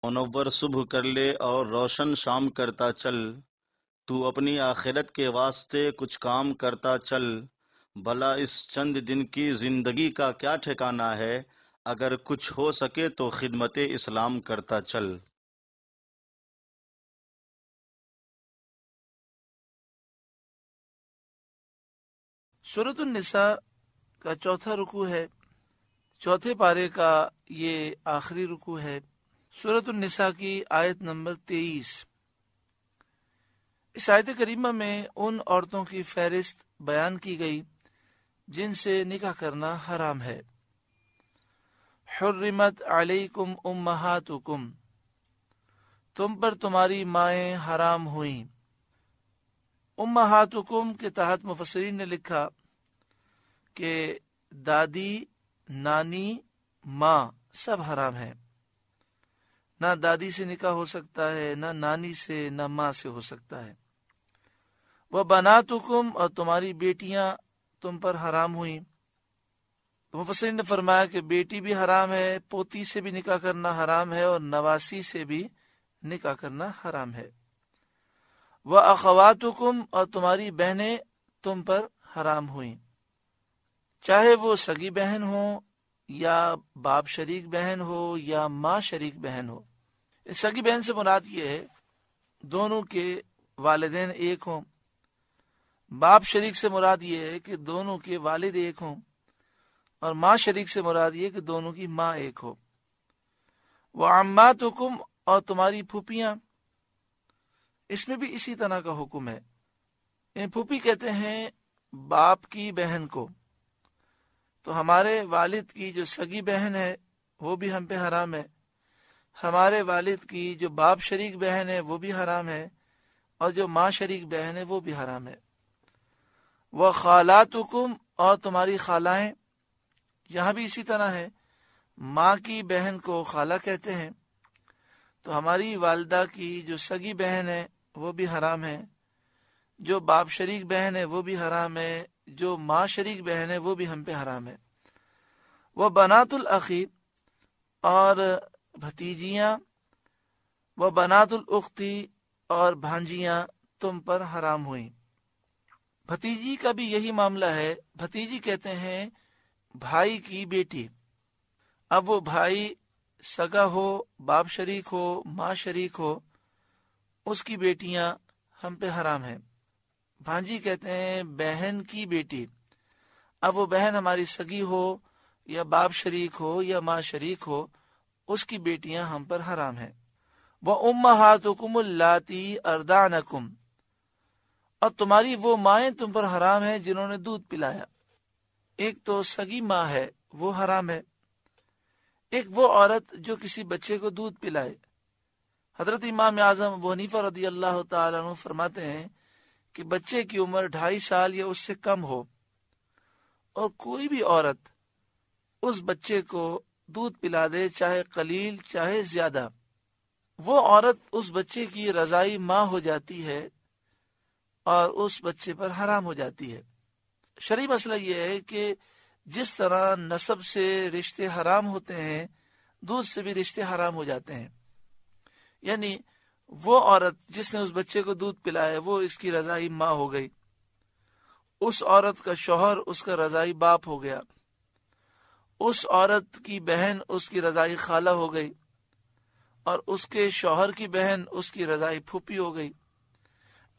منور صبح کر لے اور روشن شام کرتا چل، تو اپنی آخرت کے واسطے کچھ کام کرتا چل، بھلا اس چند دن کی زندگی کا کیا ٹھکانہ ہے، اگر کچھ ہو سکے تو خدمت اسلام کرتا چل۔ سورۃ النساء کا چوتھا رکوع ہے، چوتھے پارے کا یہ آخری رکوع ہے۔ سورۃ النساء کی آیت نمبر 23۔ اس آیت کریمہ میں ان عورتوں کی فہرست بیان کی گئی جن سے نکاح کرنا حرام ہے۔ حرمت علیکم امہاتکم، تم پر تمہاری مائیں حرام ہوئیں۔ امہاتکم کے تحت مفسرین نے لکھا کہ دادی، نانی، ماں سب حرام ہیں۔ نہ دادی سے نکاح ہو سکتا ہے، نہ نانی سے، نہ ماں سے ہو سکتا ہے۔ وہ بناتکم، اور تمہاری بیٹیاں تم پر حرام ہوئیں۔ تو مفسرین نے فرمایا کہ بیٹی بھی حرام ہے، پوتی سے بھی نکاح کرنا حرام ہے، اور نواسی سے بھی نکاح کرنا حرام ہے۔ وہ اخواتکم، اور تمہاری بہنیں تم پر حرام ہوئیں، چاہے وہ سگی بہن ہو یا باپ شریک بہن ہو یا ماں شریک بہن ہو۔ سگی بہن سے مراد یہ ہے دونوں کے والدین ایک ہوں، باپ شریک سے مراد یہ ہے کہ دونوں کے والد ایک ہوں، اور ماں شریک سے مراد یہ کہ دونوں کی ماں ایک ہو۔ وعماتکم، اور تمہاری پھوپھیاں، اس میں بھی اسی طرح کا حکم ہے۔ پھوپھی کہتے ہیں باپ کی بہن کو، تو ہمارے والد کی جو سگی بہن ہے وہ بھی ہم پہ حرام ہے، ہمارے والد کی جو باپ شریک بہن ہے وہ بھی حرام ہے، اور جو ماں شریک بہن ہے وہ بھی حرام ہے۔ وہ خالاتکم، اور تمہاری خالائیں، یہاں بھی اسی طرح ہے، ماں کی بہن کو خالہ کہتے ہیں، تو ہماری والدہ کی جو سگی بہن ہے وہ بھی حرام ہے، جو باپ شریک بہن ہے وہ بھی حرام ہے، جو ماں شریک بہن ہے وہ بھی ہم پہ حرام ہے۔ وہ بنات الاخی، اور بھتیجیاں، وہ بنات الاختی، اور بھانجیاں تم پر حرام ہوئیں۔ بھتیجی کا بھی یہی معاملہ ہے، بھتیجی کہتے ہیں بھائی کی بیٹی۔ اب وہ بھائی سگا ہو، باپ شریک ہو، ماں شریک ہو، اس کی بیٹیاں ہم پہ حرام ہیں۔ بھانجی کہتے ہیں بہن کی بیٹی، اب وہ بہن ہماری سگی ہو یا باپ شریک ہو یا ماں شریک ہو، اس کی بیٹیاں ہم پر حرام ہیں۔ وَأُمَّهَاتُكُمُ اللَّاتِي أَرْضَعْنَكُمْ، اور تمہاری وہ مائیں تم پر حرام ہیں جنہوں نے دودھ پلایا۔ ایک تو سگی ماں ہے وہ حرام ہے، ایک وہ عورت جو کسی بچے کو دودھ پلائے۔ حضرت امام اعظم ابو حنیفہ رضی اللہ تعالیٰ عنہ فرماتے ہیں کہ بچے کی عمر 2.5 سال یا اس سے کم ہو اور کوئی بھی عورت اس بچے کو دودھ پلا دے، چاہے قلیل چاہے زیادہ، وہ عورت اس بچے کی رضائی ماں ہو جاتی ہے اور اس بچے پر حرام ہو جاتی ہے۔ شرعی مسئلہ یہ ہے کہ جس طرح نسب سے رشتے حرام ہوتے ہیں، دودھ سے بھی رشتے حرام ہو جاتے ہیں۔ یعنی وہ عورت جس نے اس بچے کو دودھ پلایا وہ اس کی رضائی ماں ہو گئی، اس عورت کا شوہر اس کا رضائی باپ ہو گیا، اس عورت کی بہن اس کی رضائی خالہ ہو گئی، اور اس کے شوہر کی بہن اس کی رضائی پھوپھی ہو گئی۔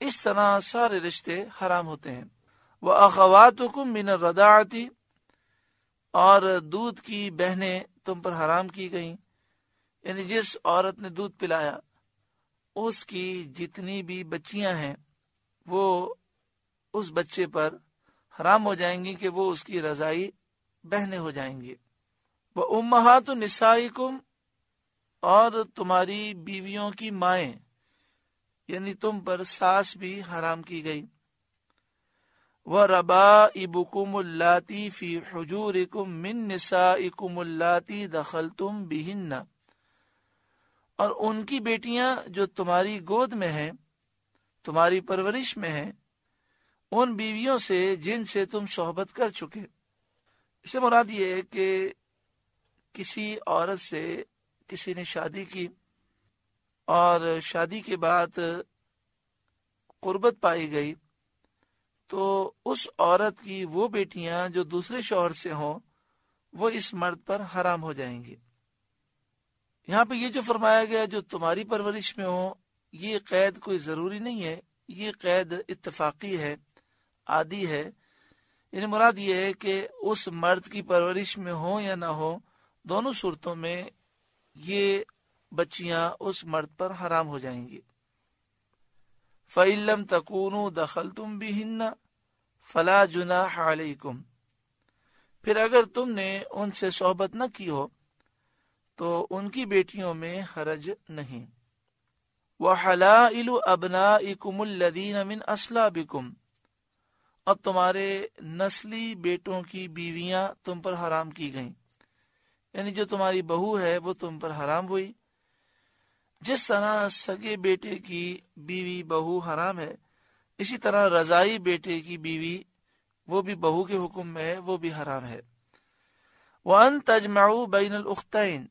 اس طرح سارے رشتے حرام ہوتے ہیں۔ وَأَخَوَاتُكُم مِّنَ الرَّضَاعَةِ، اور دودھ کی بہنیں تم پر حرام کی گئیں، یعنی جس عورت نے دودھ پلایا اس کی جتنی بھی بچیاں ہیں وہ اس بچے پر حرام ہو جائیں گی کہ وہ اس کی رضائی بہنیں ہو جائیں گی۔ وَأُمَّهَاتُ نِسَائِكُمْ، اور تمہاری بیویوں کی مائیں، یعنی تم پر ساس بھی حرام کی گئی۔ وَرَبَائِبُكُمُ اللَّاتِي فِي حُجُورِكُم مِّن نِّسَائِكُمُ اللَّاتِي دَخَلْتُم بِهِنَّ، اور ان کی بیٹیاں جو تمہاری گود میں ہیں، تمہاری پرورش میں ہیں، ان بیویوں سے جن سے تم صحبت کر چکے۔ اس سے مراد یہ ہے کہ کسی عورت سے کسی نے شادی کی اور شادی کے بعد قربت پائی گئی تو اس عورت کی وہ بیٹیاں جو دوسرے شوہر سے ہوں وہ اس مرد پر حرام ہو جائیں گی۔ یہاں پہ یہ جو فرمایا گیا جو تمہاری پرورش میں ہو، یہ قید کوئی ضروری نہیں ہے، یہ قید اتفاقی ہے، عادی ہے۔ یعنی مراد یہ ہے کہ اس مرد کی پرورش میں ہو یا نہ ہو، دونوں صورتوں میں یہ بچیاں اس مرد پر حرام ہو جائیں گی۔ فَإِن لَّمْ تَكُونُوا دَخَلْتُمْ بِهِنَّ فَلَا جُنَاحَ عَلَيْكُمْ، پھر اگر تم نے ان سے صحبت نہ کی ہو تو ان کی بیٹیوں میں حرج نہیں۔ وَحَلَائِلُ أَبْنَائِكُمُ الَّذِينَ مِنْ أَصْلَابِكُمْ، اور تمہارے نسلی بیٹوں کی بیویاں تم پر حرام کی گئیں، یعنی جو تمہاری بہو ہے وہ تم پر حرام ہوئی۔ جس طرح سگے بیٹے کی بیوی بہو حرام ہے، اسی طرح رضائی بیٹے کی بیوی وہ بھی بہو کے حکم میں ہے، وہ بھی حرام ہے۔ وَأَن تَجْمَعُوا بَيْنَ الْأُخْتَيْنِ،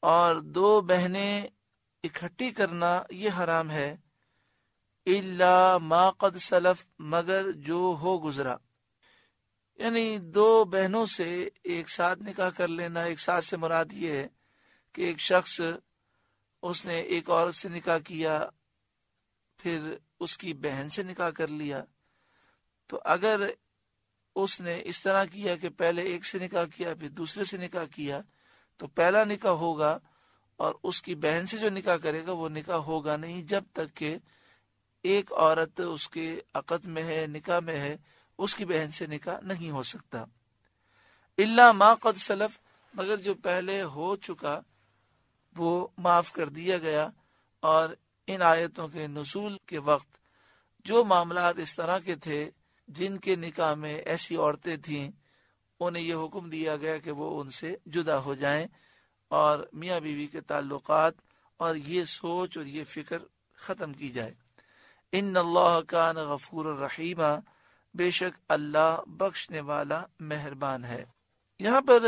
اور دو بہنیں اکٹھی کرنا یہ حرام ہے، إِلَّا مَا قَدْ سَلَفَ، مگر جو ہو گزرا، یعنی دو بہنوں سے ایک ساتھ نکاح کر لینا۔ ایک ساتھ سے مراد یہ ہے کہ ایک شخص اس نے ایک عورت سے نکاح کیا، پھر اس کی بہن سے نکاح کر لیا، تو اگر اس نے اس طرح کیا کہ پہلے ایک سے نکاح کیا پھر دوسرے سے نکاح کیا تو پہلا نکاح ہوگا، اور اس کی بہن سے جو نکاح کرے گا وہ نکاح ہوگا نہیں جب تک کہ ایک عورت اس کے عقد میں ہے، نکاح میں ہے، اس کی بہن سے نکاح نہیں ہو سکتا۔ الا ما قد سلف، مگر جو پہلے ہو چکا وہ معاف کر دیا گیا۔ اور ان آیتوں کے نزول کے وقت جو معاملات اس طرح کے تھے جن کے نکاح میں ایسی عورتیں تھیں، انہیں یہ حکم دیا گیا کہ وہ ان سے جدا ہو جائیں اور میاں بیوی کے تعلقات اور یہ سوچ اور یہ فکر ختم کی جائے۔ ان اللہ کان غفور الرحیم، بے شک اللہ بخشنے والا مہربان ہے۔ یہاں پر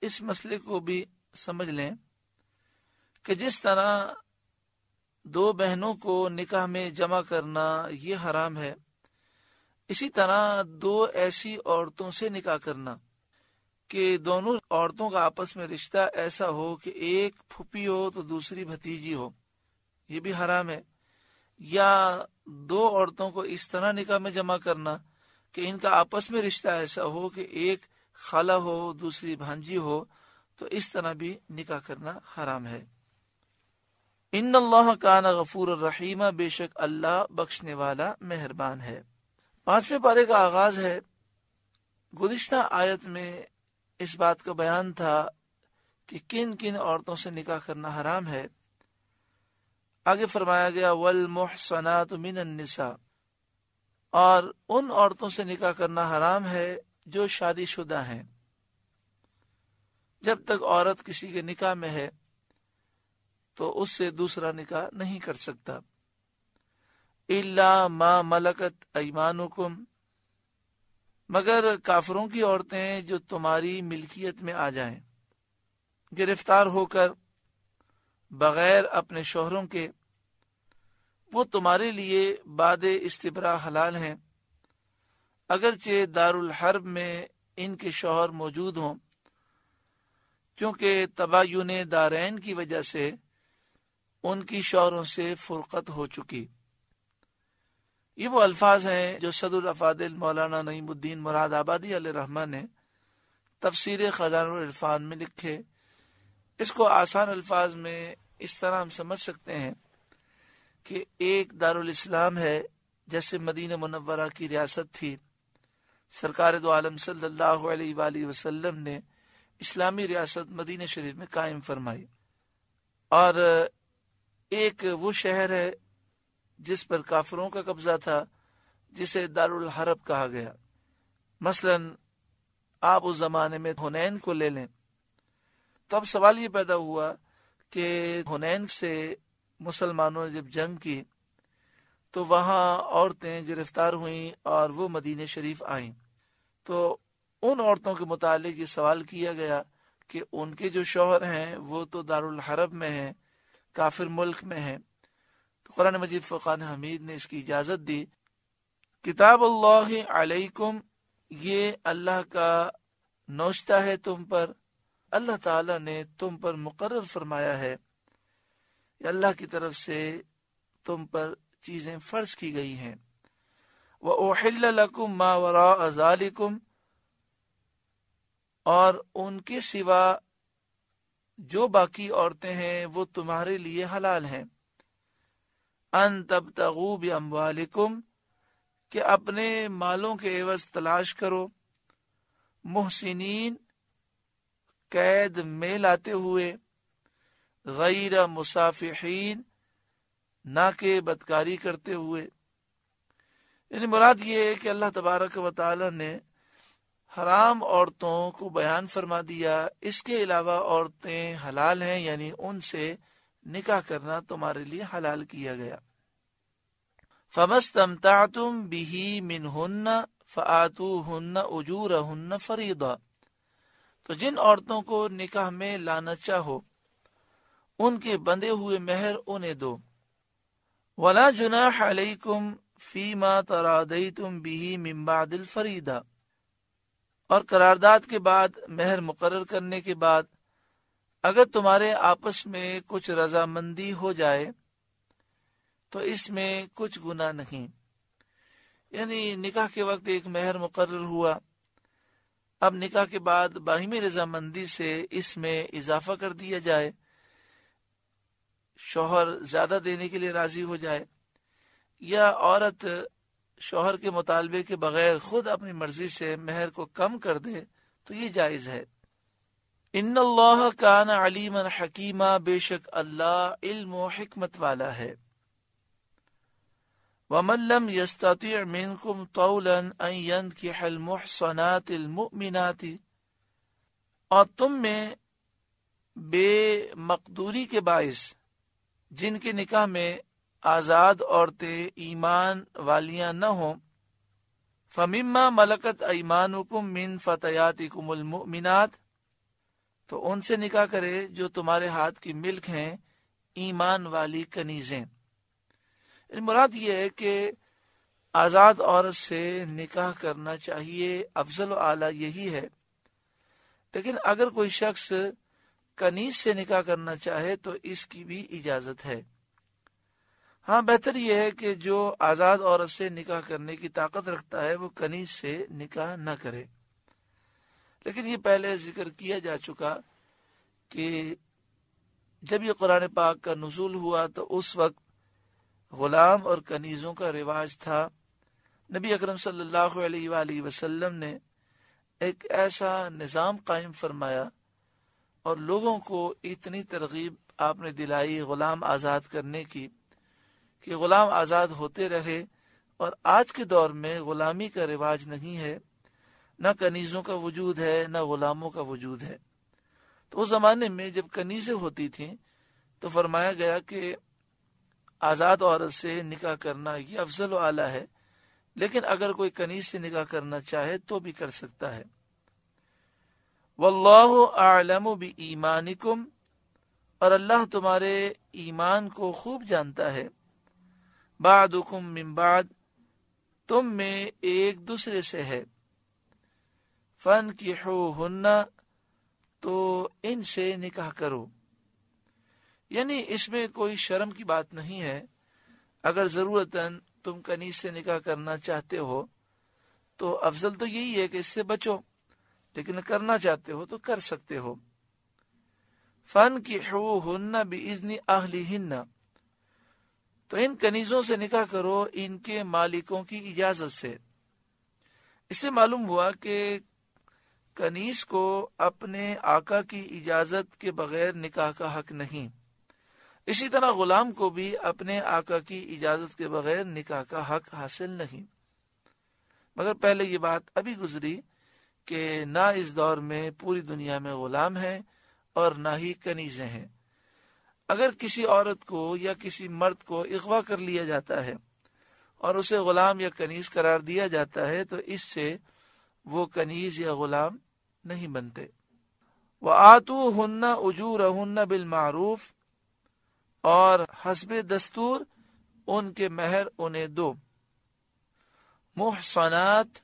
اس مسئلے کو بھی سمجھ لیں کہ جس طرح دو بہنوں کو نکاح میں جمع کرنا یہ حرام ہے، اسی طرح دو ایسی عورتوں سے نکاح کرنا کہ دونوں عورتوں کا آپس میں رشتہ ایسا ہو کہ ایک پھوپھی ہو تو دوسری بھتیجی ہو، یہ بھی حرام ہے۔ یا دو عورتوں کو اس طرح نکاح میں جمع کرنا کہ ان کا آپس میں رشتہ ایسا ہو کہ ایک خالہ ہو دوسری بھانجی ہو، تو اس طرح بھی نکاح کرنا حرام ہے۔ ان اللہ کان غفور الرحیم، بے شک اللہ بخشنے والا مہربان ہے۔ 5ویں پارے کا آغاز ہے۔ گزشتہ آیت میں اس بات کا بیان تھا کہ کن کن عورتوں سے نکاح کرنا حرام ہے۔ آگے فرمایا گیا والمحصنات من النساء، اور ان عورتوں سے نکاح کرنا حرام ہے جو شادی شدہ ہیں۔ جب تک عورت کسی کے نکاح میں ہے تو اس سے دوسرا نکاح نہیں کر سکتا۔ الا ما ملکت ایمانکم، مگر کافروں کی عورتیں جو تمہاری ملکیت میں آ جائیں، گرفتار ہو کر بغیر اپنے شوہروں کے، وہ تمہارے لیے بعد استبراء حلال ہیں، اگرچہ دارالحرب میں ان کے شوہر موجود ہوں، کیونکہ تباین دارین کی وجہ سے ان کی شوہروں سے فرقت ہو چکی۔ یہ وہ الفاظ ہیں جو صدر الافاضل مولانا نعیم الدین مراد آبادی علیہ رحمہ نے تفسیر خزانہ العرفان میں لکھے۔ اس کو آسان الفاظ میں اس طرح ہم سمجھ سکتے ہیں کہ ایک دارالاسلام ہے، جیسے مدینہ منورہ کی ریاست تھی، سرکار دو عالم صلی اللہ علیہ وآلہ وسلم نے اسلامی ریاست مدینہ شریف میں قائم فرمائی، اور ایک وہ شہر ہے جس پر کافروں کا قبضہ تھا جسے دارالحرب کہا گیا۔ مثلا آپ اس زمانے میں حنین کو لے لیں تو اب سوال یہ پیدا ہوا کہ حنین سے مسلمانوں نے جب جنگ کی تو وہاں عورتیں گرفتار ہوئیں اور وہ مدینہ شریف آئیں، تو ان عورتوں کے متعلق یہ سوال کیا گیا کہ ان کے جو شوہر ہیں وہ تو دارالحرب میں ہیں، کافر ملک میں ہیں، تو قرآن مجید فرقان حمید نے اس کی اجازت دی۔ کتاب اللہ علیکم، یہ اللہ کا نوشتہ ہے تم پر، اللہ تعالی نے تم پر مقرر فرمایا ہے، یہ اللہ کی طرف سے تم پر چیزیں فرض کی گئی ہیں۔ وَأُحِلَّ لَكُمْ مَا وَرَاءَ ذَلِكُمْ، اور ان کے سوا جو باقی عورتیں ہیں وہ تمہارے لیے حلال ہیں۔ ان تبتغوا باموالکم، کہ اپنے مالوں کے عوض تلاش کرو، محسنین، قید میں لاتے ہوئے، غیر مسافحین، نہ کہ بدکاری کرتے ہوئے۔ یعنی مراد یہ ہے کہ اللہ تبارک و تعالی نے حرام عورتوں کو بیان فرما دیا، اس کے علاوہ عورتیں حلال ہیں، یعنی ان سے نکاح کرنا تمہارے لیے حلال کیا گیا۔ فَمَسْتَمْتَعْتُمْ بِهِ مِنْهُنَّ فَآتُوهُنَّ أُجُورَهُنَّ فَرِيضَةً، تو جن عورتوں کو نکاح میں لانا چاہو ان کے بندھے ہوئے مہر انہیں دو۔ وَلَا جُنَاحَ عَلَيْكُمْ فِيمَا تَرَاضَيْتُمْ بِهِ مِنْ بَعْدِ الْفَرِيضَةِ، اور قرارداد کے بعد، مہر مقرر کرنے کے بعد، اگر تمہارے آپس میں کچھ رضامندی ہو جائے تو اس میں کچھ گناہ نہیں۔ یعنی نکاح کے وقت ایک مہر مقرر ہوا، اب نکاح کے بعد باہمی رضامندی سے اس میں اضافہ کر دیا جائے، شوہر زیادہ دینے کے لیے راضی ہو جائے، یا عورت شوہر کے مطالبے کے بغیر خود اپنی مرضی سے مہر کو کم کر دے تو یہ جائز ہے۔ ان اللہ کان علیما حکیما، بے شک اللہ علم و حکمت والا ہے۔ وَمَن لَّمْ يَسْتَطِعْ مِنْكُمْ طَوْلًا أَن يَنْكِحَ الْمُحْصَنَاتِ الْمُؤْمِنَاتِ، اور تم میں بے مقدوری کے باعث جن کے نکاح میں آزاد عورتیں ایمان والیاں نہ ہوں، فَمِمَّا مَلَكَتْ أَيْمَانُكُمْ مِنْ فَتَيَاتِكُمُ الْمُؤْمِنَاتِ، تو ان سے نکاح کرے جو تمہارے ہاتھ کی ملک ہیں، ایمان والی کنیزیں۔ مراد یہ ہے کہ آزاد عورت سے نکاح کرنا چاہیے، افضل و اعلیٰ یہی ہے، لیکن اگر کوئی شخص کنیز سے نکاح کرنا چاہے تو اس کی بھی اجازت ہے۔ ہاں، بہتر یہ ہے کہ جو آزاد عورت سے نکاح کرنے کی طاقت رکھتا ہے وہ کنیز سے نکاح نہ کرے، لیکن یہ پہلے ذکر کیا جا چکا کہ جب یہ قرآن پاک کا نزول ہوا تو اس وقت غلام اور کنیزوں کا رواج تھا۔ نبی اکرم صلی اللہ علیہ وآلہ وسلم نے ایک ایسا نظام قائم فرمایا اور لوگوں کو اتنی ترغیب آپ نے دلائی غلام آزاد کرنے کی کہ غلام آزاد ہوتے رہے، اور آج کے دور میں غلامی کا رواج نہیں ہے، نہ کنیزوں کا وجود ہے نہ غلاموں کا وجود ہے۔ تو اس زمانے میں جب کنیزیں ہوتی تھیں تو فرمایا گیا کہ آزاد عورت سے نکاح کرنا یہ افضل و اعلیٰ ہے، لیکن اگر کوئی کنیز سے نکاح کرنا چاہے تو بھی کر سکتا ہے۔ واللہ اعلم بایمانکم، اور اللہ تمہارے ایمان کو خوب جانتا ہے۔ بعدکم من بعد، تم میں ایک دوسرے سے ہے۔ فانکحوہن، تو ان سے نکاح کرو، یعنی اس میں کوئی شرم کی بات نہیں ہے۔ اگر ضرورتاً تم کنیز سے نکاح کرنا چاہتے ہو تو افضل تو یہی ہے کہ اس سے بچو، لیکن کرنا چاہتے ہو تو کر سکتے ہو۔ فانکحوہن بإذن اہلہن، تو ان کنیزوں سے نکاح کرو ان کے مالکوں کی اجازت سے۔ اس سے معلوم ہوا کہ کنیز کو اپنے آقا کی اجازت کے بغیر نکاح کا حق نہیں، اسی طرح غلام کو بھی اپنے آقا کی اجازت کے بغیر نکاح کا حق حاصل نہیں۔ مگر پہلے یہ بات ابھی گزری کہ نہ اس دور میں پوری دنیا میں غلام ہیں اور نہ ہی کنیزیں ہیں۔ اگر کسی عورت کو یا کسی مرد کو اغوا کر لیا جاتا ہے اور اسے غلام یا کنیز قرار دیا جاتا ہے تو اس سے وہ کنیز یا غلام نہیں بنتے۔ وَآتُوهُنَّ أُجُورَهُنَّ بِالْمَعْرُوفِ، اور حسب دستور ان کے مہر انہیں دو۔ محصنات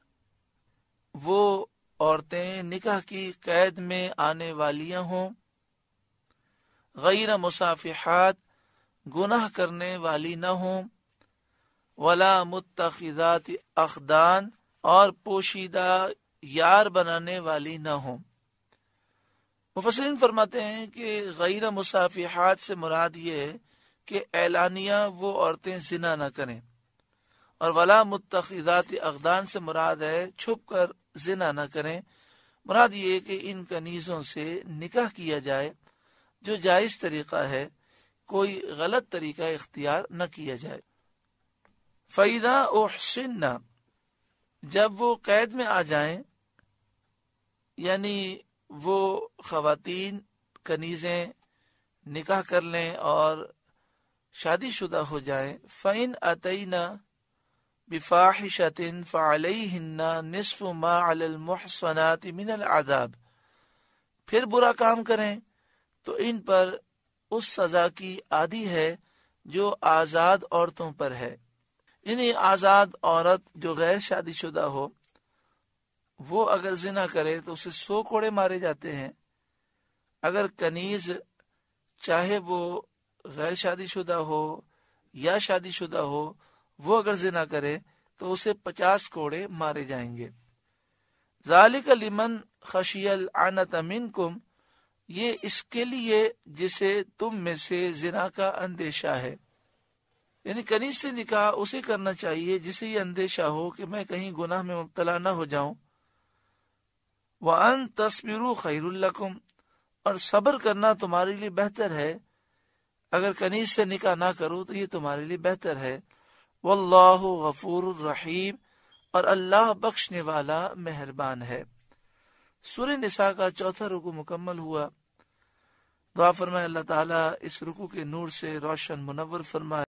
وہ عورتیں نکاح کی قید میں آنے والیاں ہوں، غیر مصافحات گناہ کرنے والی نہ ہوں، ولا متخذات اخدان اور پوشیدہ یار بنانے والی نہ ہوں۔ مفسرین فرماتے ہیں کہ غیر مصافحات سے مراد یہ ہے کہ اعلانیہ وہ عورتیں زنا نہ کریں، اور ولا متخذات اخدان سے مراد ہے چھپ کر زنا نہ کریں۔ مراد یہ کہ ان کنیزوں سے نکاح کیا جائے جو جائز طریقہ ہے، کوئی غلط طریقہ اختیار نہ کیا جائے۔ فَإِذَا أُحْصِنَّ جب وہ قید میں آ جائیں، یعنی وہ خواتین کنیزیں نکاح کر لیں اور شادی شدہ ہو جائیں، فَإِنْ أَتَيْنَا بِفَاحِشَةٍ فَعَلَيْهِنَّ نِصْفُ مَا عَلَى الْمُحْصَنَاتِ مِنَ الْعَذَابِ پھر برا کام کریں تو ان پر اس سزا کی آدھی ہے جو آزاد عورتوں پر ہے۔ یعنی آزاد عورت جو غیر شادی شدہ ہو، وہ اگر زنا کرے تو اسے 100 کوڑے مارے جاتے ہیں۔ اگر کنیز چاہے وہ غیر شادی شدہ ہو یا شادی شدہ ہو، وہ اگر زنا کرے تو اسے 50 کوڑے مارے جائیں گے۔ ذالک لمن خشی العنت منکم یہ اس کے لیے جسے تم میں سے زنا کا اندیشہ ہے، یعنی کنیز سے نکاح اسے کرنا چاہیے جسے یہ اندیشہ ہو کہ میں کہیں گناہ میں مبتلا نہ ہو جاؤں۔ وَأَن تَصْبِرُوا خَيْرٌ لَكُمْ اور صبر کرنا تمہارے لیے بہتر ہے۔ اگر کنیز سے نکاح نہ کرو تو یہ تمہارے لیے بہتر ہے۔ واللہ غفور الرحیم اور اللہ بخشنے والا مہربان ہے۔ سورہ نساء کا 4 رکوع مکمل ہوا۔ دعا فرمائے اللہ تعالیٰ اس رکوع کے نور سے روشن منور فرمائے۔